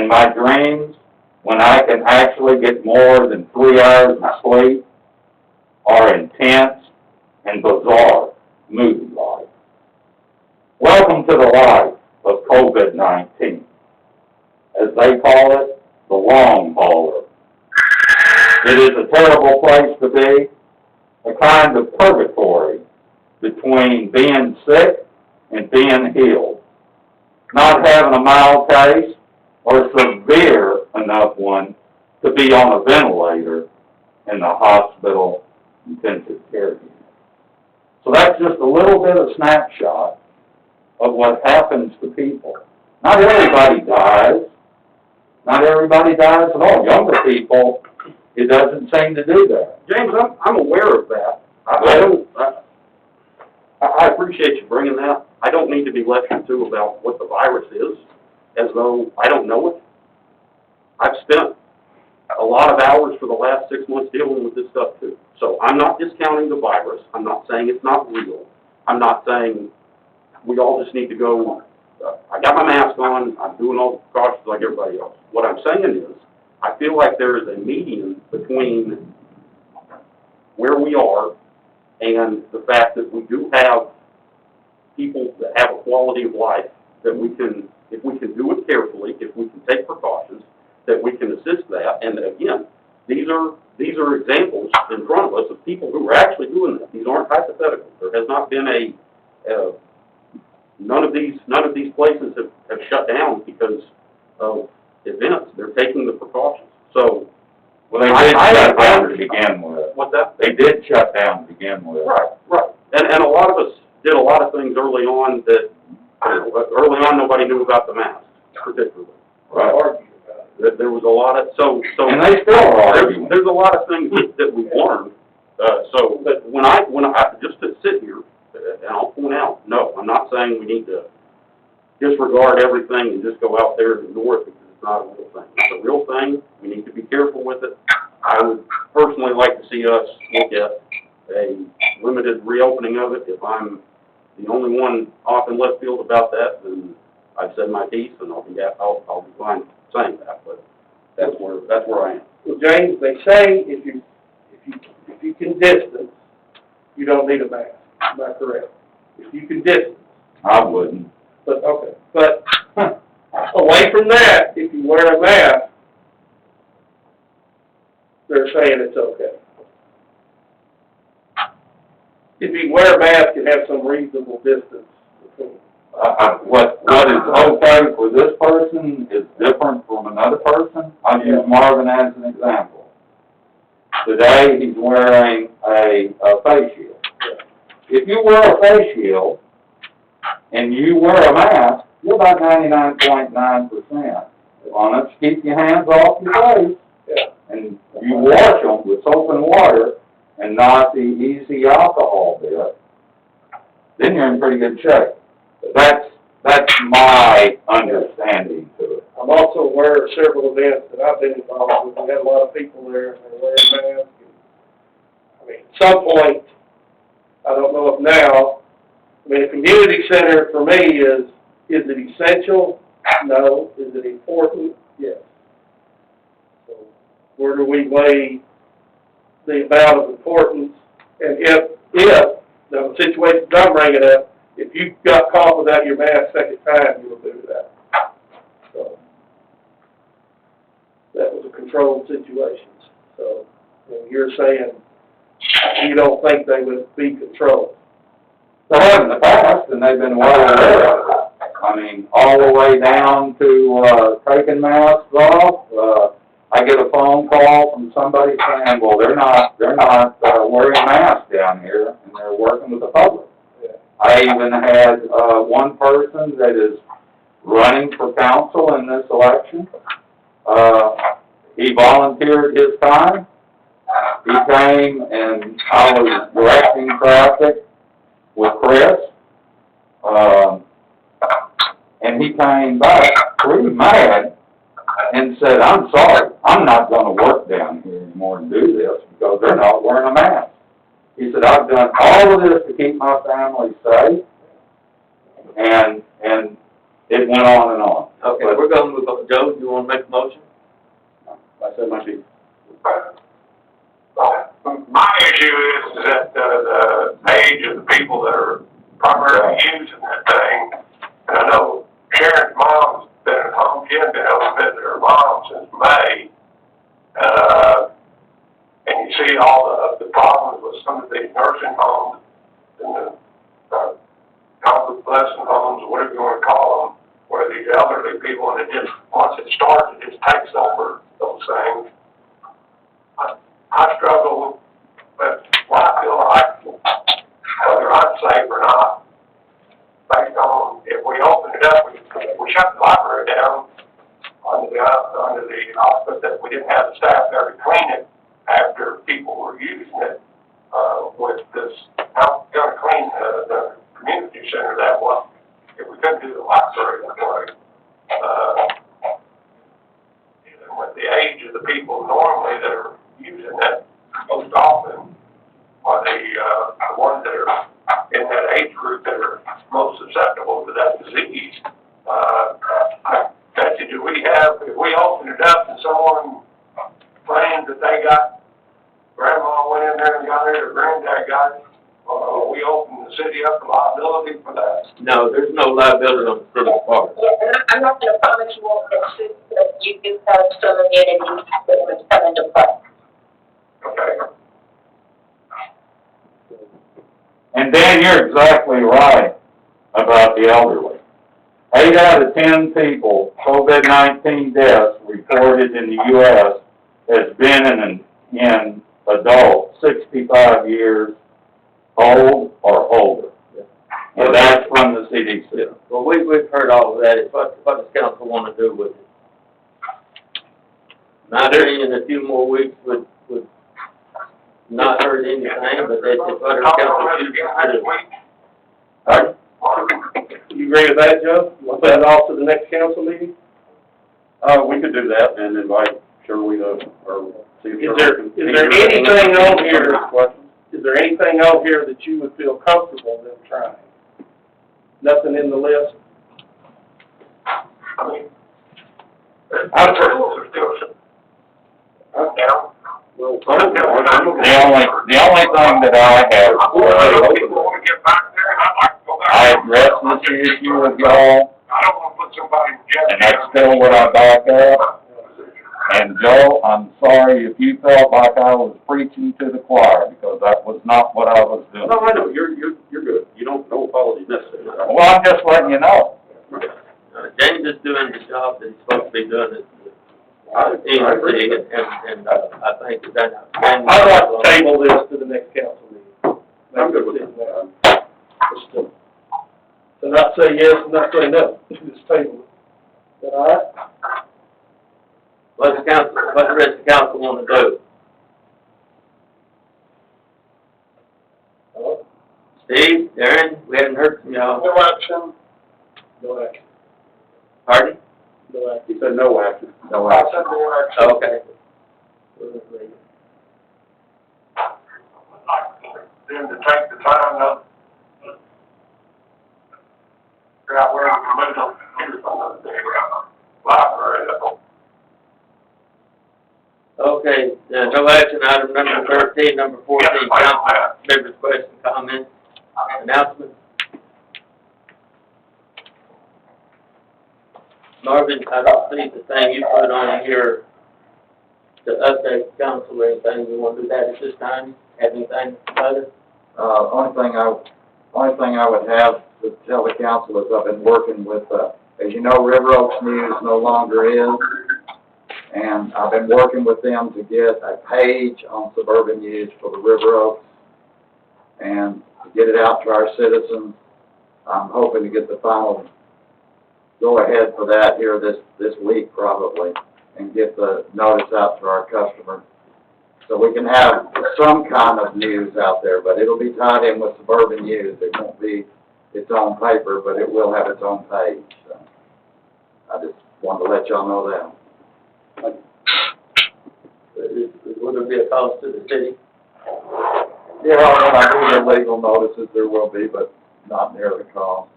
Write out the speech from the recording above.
in my dreams, when I can actually get more than 3 hours of sleep, are intense and bizarre movie life. Welcome to the life of COVID-19. As they call it, the long hauler. It is a terrible place to be, a kind of purgatory between being sick and being healed. Not having a mild case or severe enough one to be on a ventilator in the hospital intensive care unit. So that's just a little bit of snapshot of what happens to people. Not everybody dies. Not everybody dies at all. Younger people, it doesn't seem to do that. James, I'm aware of that. I appreciate you bringing that. I don't need to be lectured to about what the virus is, as though I don't know it. I've spent a lot of hours for the last 6 months dealing with this stuff too. So I'm not discounting the virus. I'm not saying it's not real. I'm not saying we all just need to go, I got my mask on, I'm doing all the precautions like everybody else. What I'm saying is, I feel like there is a median between where we are and the fact that we do have people that have a quality of life that we can, if we can do it carefully, if we can take precautions, that we can assist that. And again, these are examples in front of us of people who are actually doing that. These aren't hypotheticals. There has not been none of these places have shut down because of events. They're taking the precautions. So, well, they did shut down to begin with. What's that? They did shut down to begin with. Right. And a lot of us did a lot of things early on that, early on nobody knew about the mask, particularly. Right. There was a lot of, so. And they still are. There's a lot of things that we've learned. But when I, just to sit here, and I'll point out, no, I'm not saying we need to disregard everything and just go out there and ignore it because it's not a real thing. It's a real thing. We need to be careful with it. I would personally like to see us look at a limited reopening of it. If I'm the only one off in left field about that, then I've said my piece, and I'll be fine saying that. But that's where I am. Well, James, they say if you can distance, you don't need a mask. Am I correct? If you can distance. I wouldn't. But okay. But away from that, if you wear a mask, they're saying it's okay. If you wear a mask and have some reasonable distance between. What is okay for this person is different from another person. I'll use Marvin as an example. Today he's wearing a face shield. If you wear a face shield and you wear a mask, you're about 99.9% honest. Keep your hands off your face, and you wash them with soap and water and not the easy alcohol bit, then you're in pretty good shape. That's my understanding to it. I'm also aware of several events that I've been involved with. We had a lot of people there and they're wearing masks. I mean, at some point, I don't know if now, I mean, a community center for me is it essential? No. Is it important? Yes. So where do we weigh the amount of importance? And if the situation I'm bringing up, if you got caught without your mask second time, you'll do that. So that was a controlled situation. So and you're saying you don't think they would be controlled? They have in the past, and they've been well aware of it. I mean, all the way down to taking masks off. I get a phone call from somebody saying, well, they're not wearing masks down here, and they're working with the public. Yeah. I even had one person that is running for council in this election. He volunteered his time. He came, and I was directing traffic with Chris, and he came back pretty mad and said, I'm sorry, I'm not going to work down here anymore and do this because they're not wearing a mask. He said, I've done all of this to keep my family safe, and it went on and on. Okay, we're gonna move on. Joe, you wanna make a motion? I said my piece. My issue is that, the age of the people that are primarily using that thing, and I know Sharon's mom's been at home, she hasn't been able to visit her mom since May. And you see all the problems with some of these nursing homes and the, convalescent homes, or whatever you wanna call them, where these elderly people, and it just, once it starts, it just takes over those things. I struggle with what I feel like, whether I'm safe or not, based on, if we open it up, we shut the library down under the auspice that we didn't have the staff there to clean it after people were using it, with this, how gonna clean the community center that way, if we couldn't do the library that way. Even with the age of the people normally that are using that most often are the ones that are in that age group that are most susceptible to that disease. I bet you, do we have, if we open it up and someone claims that they got, grandma went in there and got it, or granddad got it, we open the city up to liability for that? No, there's no liability on the city part. Yeah, and I'm not gonna promise you won't get sued, but you do have some immunity that would come into play. Okay. And Dan, you're exactly right about the elderly. 8 out of 10 people, COVID-19 deaths reported in the U.S. has been in adults 65 years old or older. And that's from the CDC. Well, we've heard all of that. It's what does council wanna do with it? My opinion, a few more weeks would not hurt anything, but that's just what our council chooses to do. Pardon? You agree with that, Joe? You want that off to the next council meeting? We could do that and invite Shirley to, or see if Is there anything on here, is there anything on here that you would feel comfortable them trying? Nothing in the list? I mean, our rules are still, down. The only thing that I have, People want to get back there, and I'd like to go back. I addressed this issue with y'all, I don't want to put somebody in jail. and that's still what I back up. And Joe, I'm sorry if you felt like I was preaching to the choir, because that was not what I was doing. No, I know, you're good. You don't, no apology necessary. Well, I'm just letting you know. James is doing the job that he's supposed to be doing I agree. and I think that. I'd like to table this to the next council meeting. I'm good with that. Just to not say yes and not say no, just table it. Is that all right? What the rest of the council wanna do? Hello? Steve, Darren, we haven't heard from y'all. No action. No action. Pardon? No action. He said no action. No, I said no action. Okay. I'd like them to take the time to figure out where we can move them to from the library. Okay, no action item number 13, number 14, council members' questions, comments, announcements. Marvin, I don't see the thing you put on here to update the council or anything. You want to do that at this time? Have anything other? Only thing I would have to tell the council is I've been working with, as you know, River Oaks News no longer is. And I've been working with them to get a page on Suburban News for the River Oaks and to get it out to our citizens. I'm hoping to get the final go-ahead for that here this week probably, and get the notice out to our customers. So we can have some kind of news out there, but it'll be tied in with Suburban News. It won't be its own paper, but it will have its own page. So I just wanted to let y'all know that. Would there be a cost to the city? Yeah, when I do the legal notices, there will be, but not near the cost.